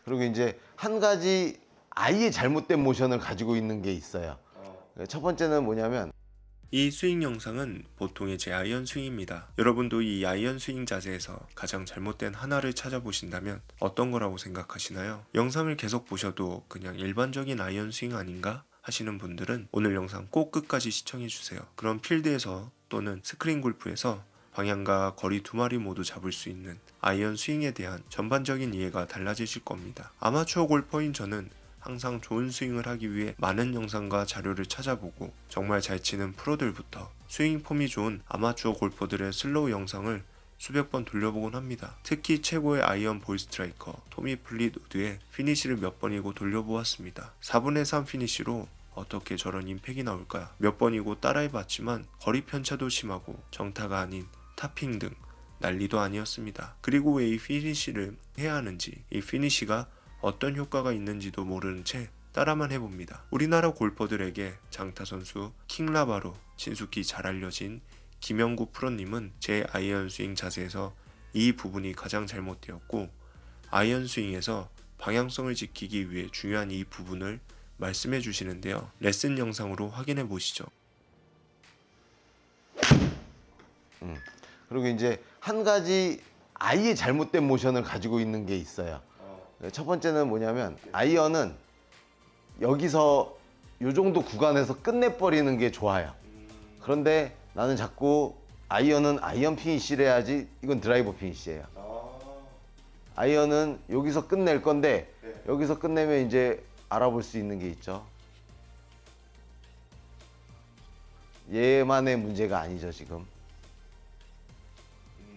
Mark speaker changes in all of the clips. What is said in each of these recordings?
Speaker 1: 그리고 이제 한 가지 아예 잘못된 모션을 가지고 있는 게 있어요. 첫 번째는 뭐냐면
Speaker 2: 이 스윙 영상은 보통의 제 아이언 스윙입니다. 여러분도 이 아이언 스윙 자세에서 가장 잘못된 하나를 찾아보신다면 어떤 거라고 생각하시나요? 영상을 계속 보셔도 그냥 일반적인 아이언 스윙 아닌가 하시는 분들은 오늘 영상 꼭 끝까지 시청해주세요. 그럼 필드에서 또는 스크린 골프에서 방향과 거리 두 마리 모두 잡을 수 있는 아이언 스윙에 대한 전반적인 이해가 달라지실 겁니다. 아마추어 골퍼인 저는 항상 좋은 스윙을 하기 위해 많은 영상과 자료를 찾아보고 정말 잘 치는 프로들부터 스윙 폼이 좋은 아마추어 골퍼들의 슬로우 영상을 수백 번 돌려보곤 합니다. 특히 최고의 아이언 볼 스트라이커 토미 플릿우드의 피니시를 몇 번이고 돌려보았습니다. 4분의 3 피니시로 어떻게 저런 임팩이 나올까? 몇 번이고 따라해봤지만 거리 편차도 심하고 정타가 아닌 타핑 등 난리도 아니었습니다. 그리고 왜 이 피니시를 해야 하는지, 이 피니시가 어떤 효과가 있는지도 모르는 채 따라만 해봅니다. 우리나라 골퍼들에게 장타 선수 킹라바로 친숙히 잘 알려진 김영구 프로님은 제 아이언 스윙 자세에서 이 부분이 가장 잘못되었고 아이언 스윙에서 방향성을 지키기 위해 중요한 이 부분을 말씀해 주시는데요. 레슨 영상으로 확인해 보시죠.
Speaker 1: 그리고 이제 한 가지 아예 잘못된 모션을 가지고 있는 게 있어요. 첫 번째는 뭐냐면 아이언은 여기서 요 정도 구간에서 끝내버리는 게 좋아요. 그런데 나는 자꾸 아이언은 아이언 피니시를 해야지. 이건 드라이버 피니시예요. 아이언은 여기서 끝낼 건데 여기서 끝내면 이제 알아볼 수 있는 게 있죠. 얘만의 문제가 아니죠 지금.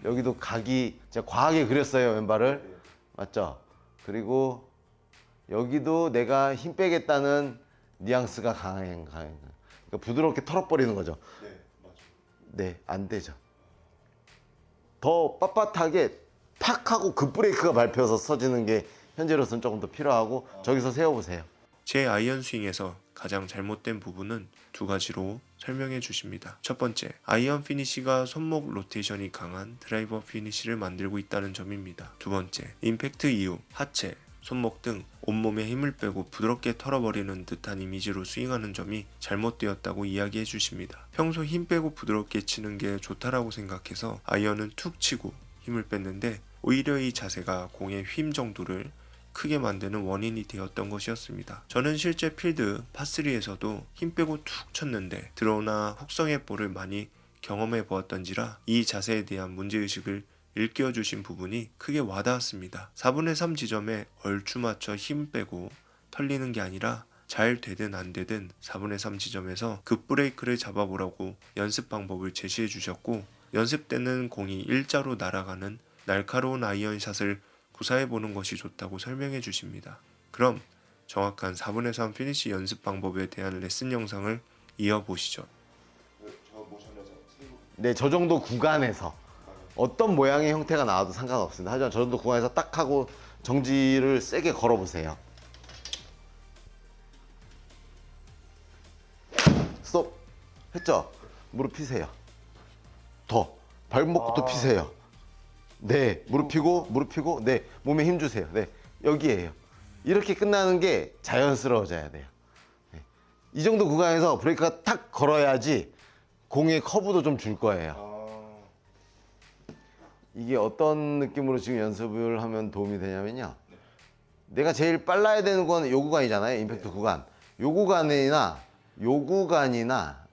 Speaker 1: 여기도 각이 제가 과하게 그렸어요 왼발을. 맞죠? 그리고 여기도 내가 힘 빼겠다는 뉘앙스가 강한. 그러니까 부드럽게 털어버리는 거죠.
Speaker 2: 네, 맞아요.
Speaker 1: 네, 안 되죠. 더 빳빳하게 팍 하고 급 브레이크가 밟혀서 서지는 게 현재로서는 조금 더 필요하고 저기서 세워보세요.
Speaker 2: 제 아이언 스윙에서 가장 잘못된 부분은 두 가지로 설명해 주십니다. 첫 번째, 아이언 피니시가 손목 로테이션이 강한 드라이버 피니시를 만들고 있다는 점입니다. 두 번째, 임팩트 이후 하체, 손목 등 온몸에 힘을 빼고 부드럽게 털어버리는 듯한 이미지로 스윙하는 점이 잘못되었다고 이야기해 주십니다. 평소 힘 빼고 부드럽게 치는 게 좋다라고 생각해서 아이언은 툭 치고 힘을 뺐는데 오히려 이 자세가 공의 힘 정도를 크게 만드는 원인이 되었던 것이었습니다. 저는 실제 필드 파3에서도 힘 빼고 툭 쳤는데 드로우나 훅성의 볼을 많이 경험해 보았던지라 이 자세에 대한 문제의식을 일깨워주신 부분이 크게 와닿았습니다. 4분의 3 지점에 얼추 맞춰 힘 빼고 털리는 게 아니라 잘 되든 안 되든 4분의 3 지점에서 급 브레이크를 잡아보라고 연습 방법을 제시해 주셨고 연습 때는 공이 일자로 날아가는 날카로운 아이언샷을 구사해보는 것이 좋다고 설명해 주십니다. 그럼 정확한 4분의 3 피니시 연습 방법에 대한 레슨 영상을 이어보시죠.
Speaker 1: 네, 저 정도 구간에서 어떤 모양의 형태가 나와도 상관없습니다. 하지만 저 정도 구간에서 딱 하고 정지를 세게 걸어보세요. 스톱! 했죠? 무릎 피세요. 더! 발목부터 피세요. 네, 무릎 펴고, 네, 몸에 힘 주세요. 네, 여기에요. 이렇게 끝나는 게 자연스러워져야 돼요. 네. 이 정도 구간에서 브레이크가 탁 걸어야지 공의 커브도 좀 줄 거예요. 이게 어떤 느낌으로 지금 연습을 하면 도움이 되냐면요. 내가 제일 빨라야 되는 건 요 구간이잖아요. 임팩트 구간. 요 구간이나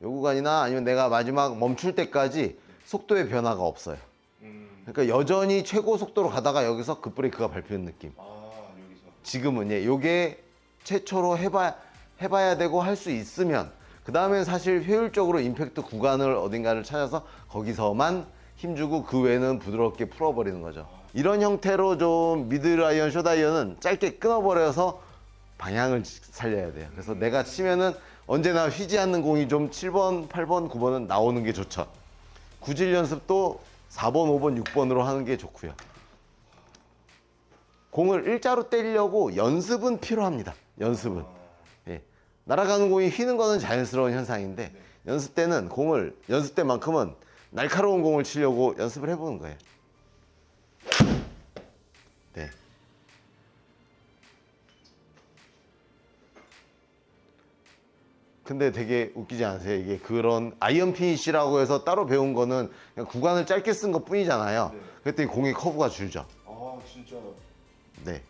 Speaker 1: 아니면 내가 마지막 멈출 때까지 속도의 변화가 없어요. 그러니까 여전히 최고 속도로 가다가 여기서 급브레이크가 밟히는 느낌. 지금은 요게 최초로 해봐야 되고 할 수 있으면 그 다음엔 사실 효율적으로 임팩트 구간을 어딘가를 찾아서 거기서만 힘주고 그 외에는 부드럽게 풀어버리는 거죠. 이런 형태로 좀 미들 아이언, 숏 아이언은 짧게 끊어버려서 방향을 살려야 돼요. 그래서 내가 치면은 언제나 휘지 않는 공이 좀 7번, 8번, 9번은 나오는 게 좋죠. 구질 연습도 4번, 5번, 6번으로 하는 게 좋고요. 공을 일자로 때리려고 연습은 필요합니다. 연습은. 예. 날아가는 공이 휘는 거는 자연스러운 현상인데 연습 때는 연습 때만큼은 날카로운 공을 치려고 연습을 해보는 거예요. 네. 근데 되게 웃기지 않으세요? 이게 그런 아이언 피니시라고 해서 따로 배운 거는 그냥 구간을 짧게 쓴 것 뿐이잖아요.
Speaker 2: 네.
Speaker 1: 그랬더니 공의 커브가 줄죠.
Speaker 2: 아 진짜
Speaker 1: 네.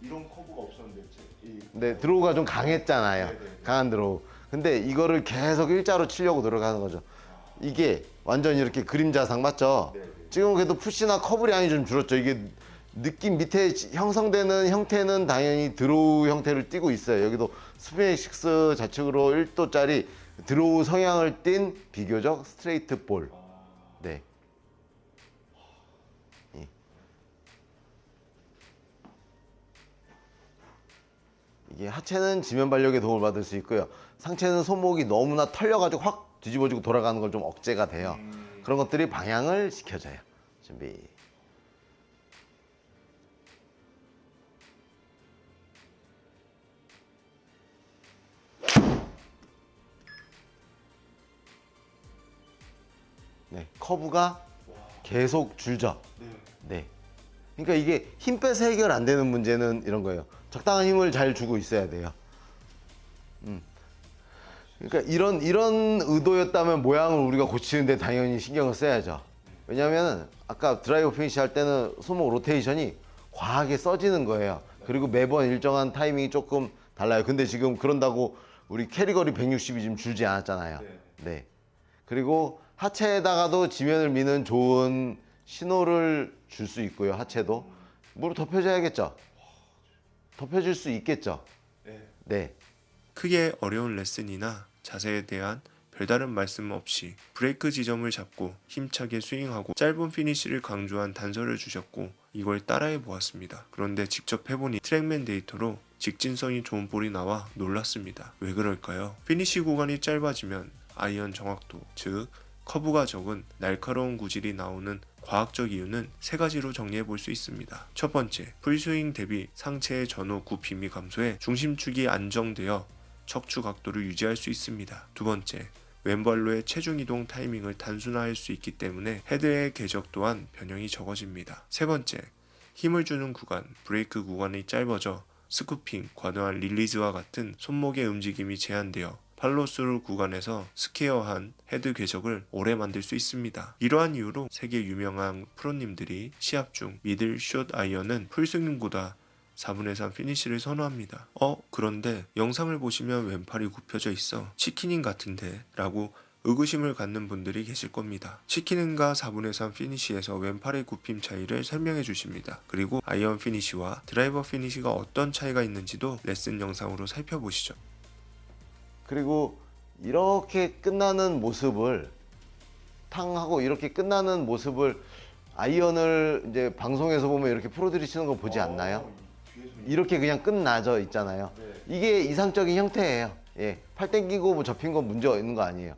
Speaker 2: 이런 커브가 없었는데
Speaker 1: 근데 드로우가 좀 강했잖아요.
Speaker 2: 네네.
Speaker 1: 강한 드로우. 근데 이거를 계속 일자로 치려고 노력하는 거죠. 이게 완전 이렇게 그림자상 맞죠?
Speaker 2: 네네.
Speaker 1: 지금 그래도 푸시나 커브량이 좀 줄었죠. 이게 느낌 밑에 형성되는 형태는 당연히 드로우 형태를 띠고 있어요. 여기도 스페이식스 좌측으로 1도짜리 드로우 성향을 띤 비교적 스트레이트 볼. 네. 이게 하체는 지면 발력에 도움을 받을 수 있고요. 상체는 손목이 너무나 털려가지고 확 뒤집어지고 돌아가는 걸 좀 억제가 돼요. 그런 것들이 방향을 지켜줘요. 준비. 네, 커브가 계속 줄죠. 네. 그러니까 이게 힘 빼서 해결 안 되는 문제는 이런 거예요. 적당한 힘을 잘 주고 있어야 돼요. 그러니까 이런 의도였다면 모양을 우리가 고치는데 당연히 신경을 써야죠. 왜냐하면 아까 드라이버 피니시 할 때는 손목 로테이션이 과하게 써지는 거예요. 그리고 매번 일정한 타이밍이 조금 달라요. 근데 지금 그런다고 우리 캐리거리 160이 지금 줄지 않았잖아요. 네. 그리고 하체에다가도 지면을 미는 좋은 신호를 줄 수 있고요. 하체도 무릎 덮여줘야겠죠. 덮여질 수 있겠죠. 네.
Speaker 2: 크게 어려운 레슨이나 자세에 대한 별다른 말씀 없이 브레이크 지점을 잡고 힘차게 스윙하고 짧은 피니시를 강조한 단서를 주셨고 이걸 따라해 보았습니다. 그런데 직접 해보니 트랙맨 데이터로 직진성이 좋은 볼이 나와 놀랐습니다. 왜 그럴까요? 피니시 구간이 짧아지면 아이언 정확도, 즉 커브가 적은 날카로운 구질이 나오는 과학적 이유는 세 가지로 정리해 볼 수 있습니다. 첫 번째, 풀스윙 대비 상체의 전후 굽힘이 감소해 중심축이 안정되어 척추 각도를 유지할 수 있습니다. 두 번째, 왼발로의 체중 이동 타이밍을 단순화할 수 있기 때문에 헤드의 궤적 또한 변형이 적어집니다. 세 번째, 힘을 주는 구간, 브레이크 구간이 짧아져 스쿠핑, 과도한 릴리즈와 같은 손목의 움직임이 제한되어 팔로스루 구간에서 스퀘어한 헤드 궤적을 오래 만들 수 있습니다. 이러한 이유로 세계 유명한 프로님들이 시합 중 미들 숏 아이언은 풀스윙보다 4분의 3 피니시를 선호합니다. 그런데 영상을 보시면 왼팔이 굽혀져 있어 치킨인 같은데 라고 의구심을 갖는 분들이 계실 겁니다. 치킨인과 4분의 3 피니시에서 왼팔의 굽힘 차이를 설명해 주십니다. 그리고 아이언 피니시와 드라이버 피니시가 어떤 차이가 있는지도 레슨 영상으로 살펴보시죠.
Speaker 1: 그리고 이렇게 끝나는 모습을 탕하고 이렇게 끝나는 모습을 아이언을 이제 방송에서 보면 이렇게 프로들이 치는 거 보지 않나요? 이렇게 그냥 끝나져 있잖아요. 이게 이상적인 형태예요. 예, 팔 땡기고 뭐 접힌 건 문제 있는 거 아니에요.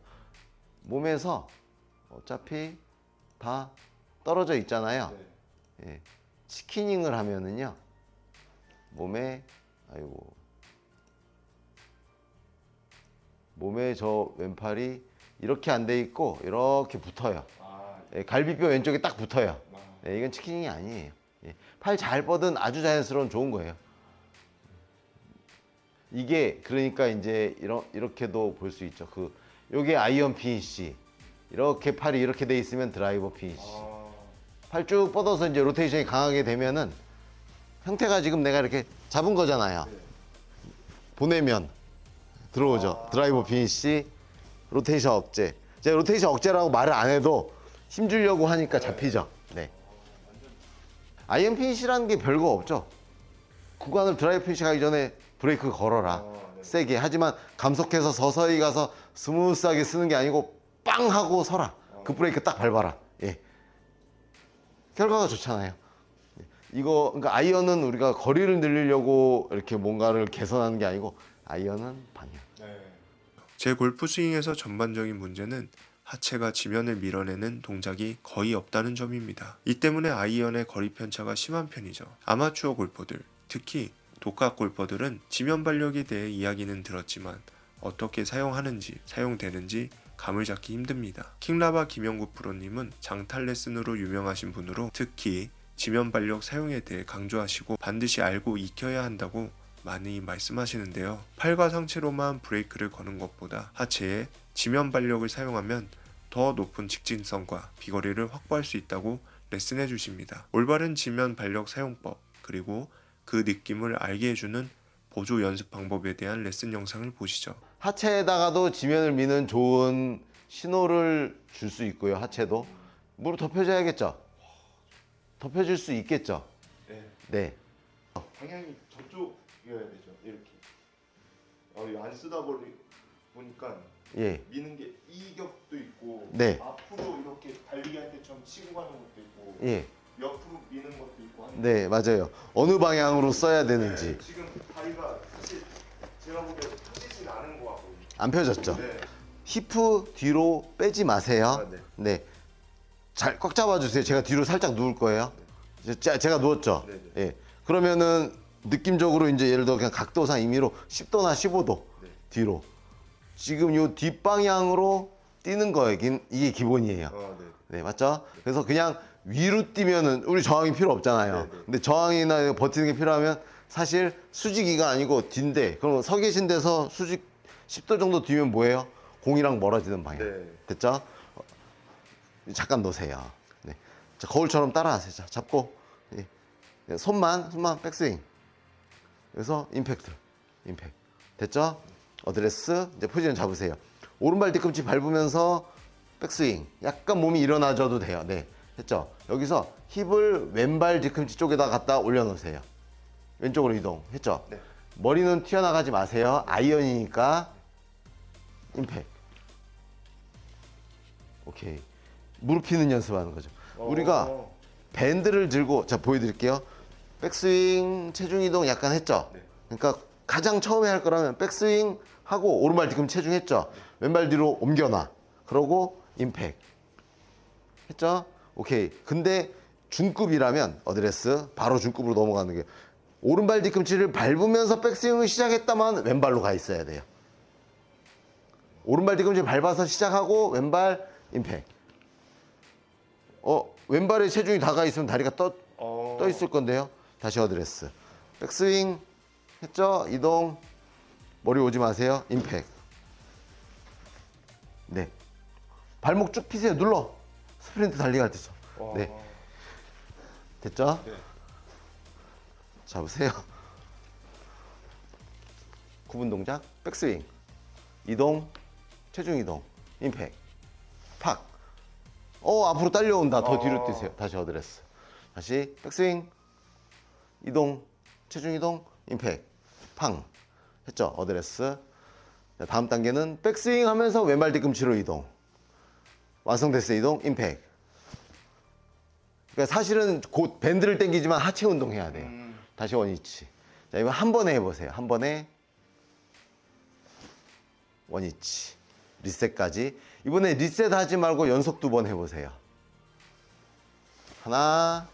Speaker 1: 몸에서 어차피 다 떨어져 있잖아요. 예, 치키닝을 하면은요 몸에 몸에 저 왼팔이 이렇게 안 돼 있고 이렇게 붙어요. 예, 갈비뼈 왼쪽에 딱 붙어요. 예, 이건 치킨이 아니에요. 예, 팔 잘 뻗은 아주 자연스러운 좋은 거예요. 이게 그러니까 이제 이렇게도 볼 수 있죠. 요게 아이언 피니시. 이렇게 팔이 이렇게 돼 있으면 드라이버 피니시. 팔 쭉 뻗어서 이제 로테이션이 강하게 되면은 형태가 지금 내가 이렇게 잡은 거잖아요. 보내면 들어오죠. 드라이버 피니시, 로테이션 억제. 제가 로테이션 억제라고 말을 안 해도 힘 주려고 하니까 잡히죠. 네. 아이언 피니시라는 게 별거 없죠. 구간을 드라이브 피니시 가기 전에 브레이크 걸어라. 세게. 하지만 감속해서 서서히 가서 스무스하게 쓰는 게 아니고 빵 하고 서라. 그 브레이크 딱 밟아라. 예. 결과가 좋잖아요. 그러니까 아이언은 우리가 거리를 늘리려고 이렇게 뭔가를 개선하는 게 아니고 아이언은 방향.
Speaker 2: 제 골프 스윙에서 전반적인 문제는 하체가 지면을 밀어내는 동작이 거의 없다는 점입니다. 이 때문에 아이언의 거리 편차가 심한 편이죠. 아마추어 골퍼들, 특히 독학 골퍼들은 지면 발력에 대해 이야기는 들었지만 어떻게 사용하는지, 사용되는지 감을 잡기 힘듭니다. 킹라바 김영구 프로님은 장탈 레슨으로 유명하신 분으로 특히 지면 발력 사용에 대해 강조하시고 반드시 알고 익혀야 한다고 많이 말씀하시는데요. 팔과 상체로만 브레이크를 거는 것보다 하체에 지면 발력을 사용하면 더 높은 직진성과 비거리를 확보할 수 있다고 레슨해 주십니다. 올바른 지면 발력 사용법, 그리고 그 느낌을 알게 해주는 보조 연습 방법에 대한 레슨 영상을 보시죠.
Speaker 1: 하체에다가도 지면을 미는 좋은 신호를 줄 수 있고요. 하체도 무릎 덮여져야겠죠. 덮여질 수 있겠죠.
Speaker 2: 네.
Speaker 1: 네.
Speaker 2: 방향이 저쪽이어야 되죠. 이렇게. 이거 안 쓰다 보니까
Speaker 1: 예.
Speaker 2: 미는 게 이 격도 있고,
Speaker 1: 네.
Speaker 2: 앞으로 이렇게 달리기 할 때처럼 치고 가는 것도 있고,
Speaker 1: 예.
Speaker 2: 옆으로 미는 것도 있고 하는데,
Speaker 1: 네, 맞아요. 어느 방향으로 써야 되는지
Speaker 2: 지금 다리가 사실 제가 보기에 펴지진 않은 것 같거든요.
Speaker 1: 안 펴졌죠.
Speaker 2: 네.
Speaker 1: 히프 뒤로 빼지 마세요.
Speaker 2: 아, 네.
Speaker 1: 네. 잘 꽉 잡아 주세요. 제가 뒤로 살짝 누울 거예요. 제가 누웠죠.
Speaker 2: 네,
Speaker 1: 예. 그러면은 느낌적으로 이제 예를 들어 그냥 각도상 임의로 10도나 15도
Speaker 2: 네.
Speaker 1: 뒤로. 지금 요 뒷방향으로 뛰는 거예요. 이게 기본이에요.
Speaker 2: 네.
Speaker 1: 네, 맞죠? 그래서 그냥 위로 뛰면은 우리 저항이 필요 없잖아요.
Speaker 2: 네, 네.
Speaker 1: 근데 저항이나 버티는 게 필요하면 사실 수직이가 아니고 뒤인데, 그럼 서 계신 데서 수직 10도 정도 뒤면 뭐예요? 공이랑 멀어지는 방향.
Speaker 2: 네.
Speaker 1: 됐죠? 잠깐 놓으세요. 네. 자, 거울처럼 따라하세요. 자, 잡고 예. 손만 백스윙. 여기서 임팩트. 됐죠? 어드레스. 이제 포지션 잡으세요. 오른발 뒤꿈치 밟으면서 백스윙. 약간 몸이 일어나줘도 돼요. 네. 했죠? 여기서 힙을 왼발 뒤꿈치 쪽에다 갖다 올려놓으세요. 왼쪽으로 이동. 했죠?
Speaker 2: 네.
Speaker 1: 머리는 튀어나가지 마세요. 아이언이니까 임팩. 오케이. 무릎 피는 연습하는 거죠. 우리가 밴드를 들고, 자, 보여드릴게요. 백스윙, 체중 이동 약간 했죠?
Speaker 2: 네.
Speaker 1: 그러니까 가장 처음에 할 거라면 백스윙 하고 오른발 뒤꿈치 체중 했죠? 왼발 뒤로 옮겨놔. 그러고 임팩. 했죠? 오케이. 근데 중급이라면 어드레스 바로 중급으로 넘어가는 게, 오른발 뒤꿈치를 밟으면서 백스윙을 시작했다만 왼발로 가 있어야 돼요. 오른발 뒤꿈치 밟아서 시작하고 왼발 임팩. 왼발에 체중이 다가 있으면 다리가 떠 있을 건데요. 다시 어드레스. 백스윙 했죠? 이동. 머리 오지 마세요. 임팩. 네. 발목 쭉 피세요. 눌러. 스프린트 달리기 할 때처럼. 네. 됐죠?
Speaker 2: 네.
Speaker 1: 잡으세요. 구분 동작. 백스윙. 이동. 체중 이동. 임팩. 팍. 앞으로 딸려온다. 더 뒤로 뛰세요. 다시 어드레스. 다시 백스윙. 이동. 체중 이동. 임팩. 팡. 했죠? 어드레스. 자, 다음 단계는 백스윙 하면서 왼발 뒤꿈치로 이동. 완성됐어요. 이동. 임팩. 그러니까 사실은 곧 밴드를 당기지만 하체 운동해야 돼요. 다시 원위치. 자, 이거 한 번에 해보세요. 한 번에 원위치. 리셋까지. 이번에 리셋 하지 말고 연속 2번 해보세요. 하나,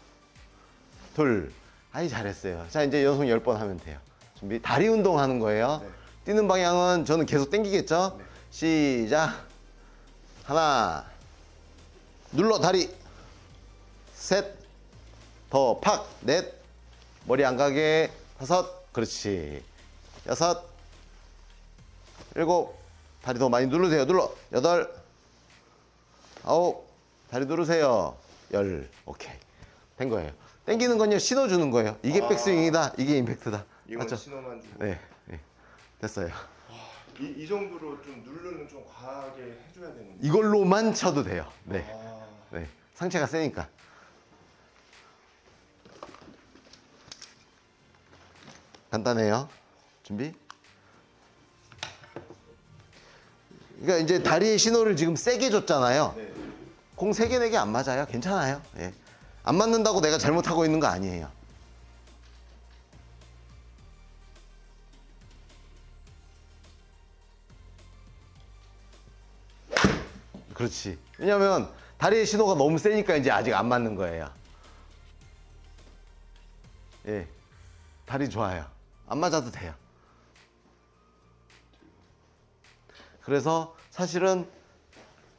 Speaker 1: 둘. 아이, 잘했어요. 자, 이제 연속 10번 하면 돼요. 준비. 다리 운동 하는 거예요.
Speaker 2: 네.
Speaker 1: 뛰는 방향은 저는 계속 당기겠죠?
Speaker 2: 네.
Speaker 1: 시작. 하나. 눌러, 다리. 셋. 더, 팍. 넷. 머리 안 가게. 5. 그렇지. 6. 7. 다리 더 많이 누르세요. 눌러. 8. 9. 다리 누르세요. 10. 오케이. 된 거예요. 당기는 건요, 신호 주는 거예요. 이게 백스윙이다. 이게 임팩트다.
Speaker 2: 이건
Speaker 1: 맞죠?
Speaker 2: 신호만 주고.
Speaker 1: 네. 네. 됐어요.
Speaker 2: 이 정도로 좀 누르는 좀 과하게 해줘야 되는데.
Speaker 1: 이걸로만 쳐도 돼요. 네.
Speaker 2: 아,
Speaker 1: 네. 상체가 세니까. 간단해요. 준비. 그러니까 이제 다리의 신호를 지금 세게 줬잖아요.
Speaker 2: 네.
Speaker 1: 공 3개, 4개 안 맞아요. 괜찮아요. 예. 안 맞는다고 내가 잘못하고 있는 거 아니에요. 그렇지. 왜냐면 다리의 신호가 너무 세니까 이제 아직 안 맞는 거예요. 예. 다리 좋아요. 안 맞아도 돼요. 그래서 사실은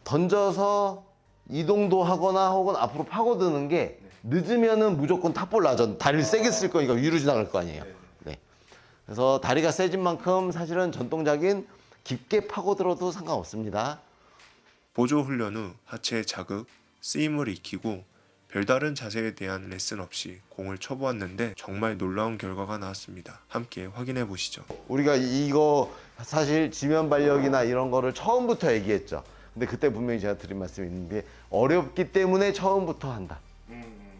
Speaker 1: 던져서 이동도 하거나 혹은 앞으로 파고드는 게 늦으면은 무조건 탑볼 나전. 다리를 세게 쓸 거니까 위로 지나갈 거 아니에요. 네. 그래서 다리가 세진 만큼 사실은 전동작인 깊게 파고들어도 상관없습니다.
Speaker 2: 보조 훈련 후 하체의 자극, 쓰임을 익히고 별다른 자세에 대한 레슨 없이 공을 쳐보았는데 정말 놀라운 결과가 나왔습니다. 함께 확인해 보시죠.
Speaker 1: 우리가 이거 사실 지면 발력이나 이런 거를 처음부터 얘기했죠. 근데 그때 분명히 제가 드린 말씀이 있는데 어렵기 때문에 처음부터 한다.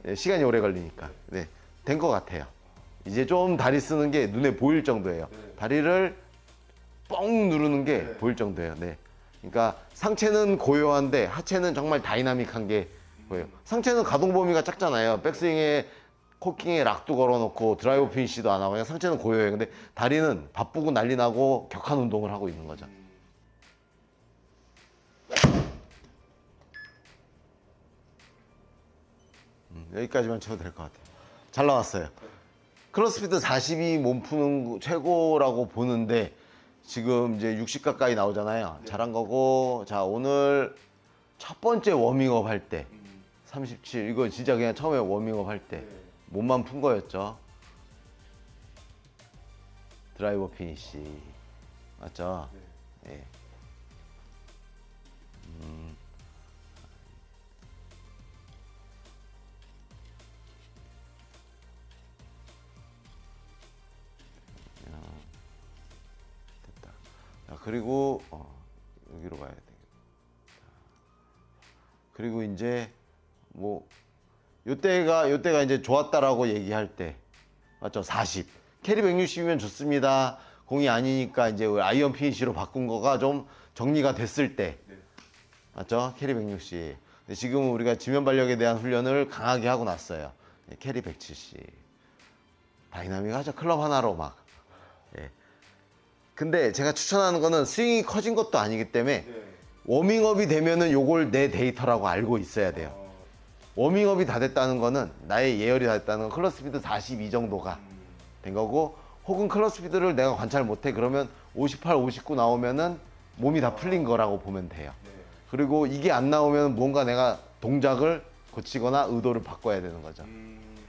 Speaker 1: 네, 시간이 오래 걸리니까. 네, 된 것 같아요. 이제 좀 다리 쓰는 게 눈에 보일 정도예요. 다리를 뻥 누르는 게 보일 정도예요. 네. 그러니까 상체는 고요한데 하체는 정말 다이나믹한 게 보여요. 상체는 가동 범위가 작잖아요. 백스윙에 코킹에 락도 걸어놓고 드라이브 피니시도 안 하고 그냥 상체는 고요해요. 근데 다리는 바쁘고 난리 나고 격한 운동을 하고 있는 거죠. 여기까지만 쳐도 될 것 같아요. 잘 나왔어요. 크로스피트 40이 몸 푸는 최고라고 보는데 지금 이제 60 가까이 나오잖아요. 잘한 거고, 자 오늘 첫 번째 워밍업 할 때 37, 이거 진짜 그냥 처음에 워밍업 할 때 몸만 푼 거였죠. 드라이버 피니시 맞죠? 네. 됐다. 자, 그리고 여기로 가야 되겠다. 그리고 이제 뭐 요때가 이제 좋았다라고 얘기할 때 맞죠? 40 캐리 160이면 좋습니다. 공이 아니니까 이제 아이언 피니시로 바꾼 거가 좀 정리가 됐을 때 맞죠? 캐리 160. 근데 지금 우리가 지면 발력에 대한 훈련을 강하게 하고 났어요. 캐리 170. 다이나믹하죠. 클럽 하나로 막. 예. 근데 제가 추천하는 거는 스윙이 커진 것도 아니기 때문에 워밍업이 되면은 요걸 내 데이터라고 알고 있어야 돼요. 워밍업이 다 됐다는 거는 나의 예열이 다 됐다는 건 클럽 스피드 42 정도가 된 거고, 혹은 클럽 스피드를 내가 관찰 못해 그러면 58, 59 나오면은 몸이 다 풀린 거라고 보면 돼요. 그리고 이게 안 나오면 뭔가 내가 동작을 고치거나 의도를 바꿔야 되는 거죠.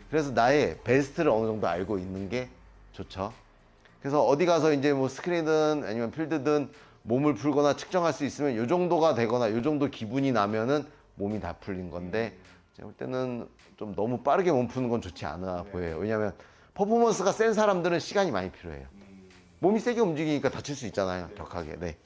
Speaker 1: 그래서 나의 베스트를 어느 정도 알고 있는 게 좋죠. 그래서 어디 가서 이제 뭐 스크린이든 아니면 필드든 몸을 풀거나 측정할 수 있으면 요 정도가 되거나 요 정도 기분이 나면은 몸이 다 풀린 건데, 제가 볼 때는 좀 너무 빠르게 몸 푸는 건 좋지 않아 보여요. 왜냐면 퍼포먼스가 센 사람들은 시간이 많이 필요해요. 몸이 세게 움직이니까 다칠 수 있잖아요. 격하게. 네.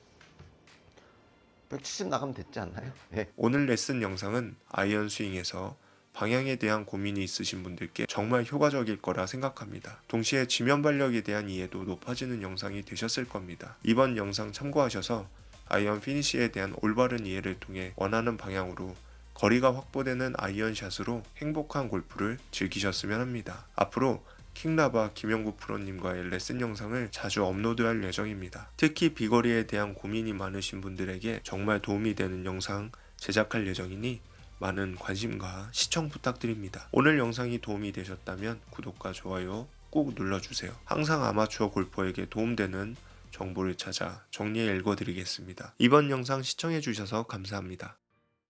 Speaker 1: 170 나가면 됐지 않나요? 네.
Speaker 2: 오늘 레슨 영상은 아이언 스윙에서 방향에 대한 고민이 있으신 분들께 정말 효과적일 거라 생각합니다. 동시에 지면 발력에 대한 이해도 높아지는 영상이 되셨을 겁니다. 이번 영상 참고하셔서 아이언 피니시에 대한 올바른 이해를 통해 원하는 방향으로 거리가 확보되는 아이언샷으로 행복한 골프를 즐기셨으면 합니다. 앞으로 킹라바 김영구 프로님과의 레슨 영상을 자주 업로드할 예정입니다. 특히 비거리에 대한 고민이 많으신 분들에게 정말 도움이 되는 영상 제작할 예정이니 많은 관심과 시청 부탁드립니다. 오늘 영상이 도움이 되셨다면 구독과 좋아요 꼭 눌러주세요. 항상 아마추어 골퍼에게 도움되는 정보를 찾아 정리해 읽어드리겠습니다. 이번 영상 시청해주셔서 감사합니다.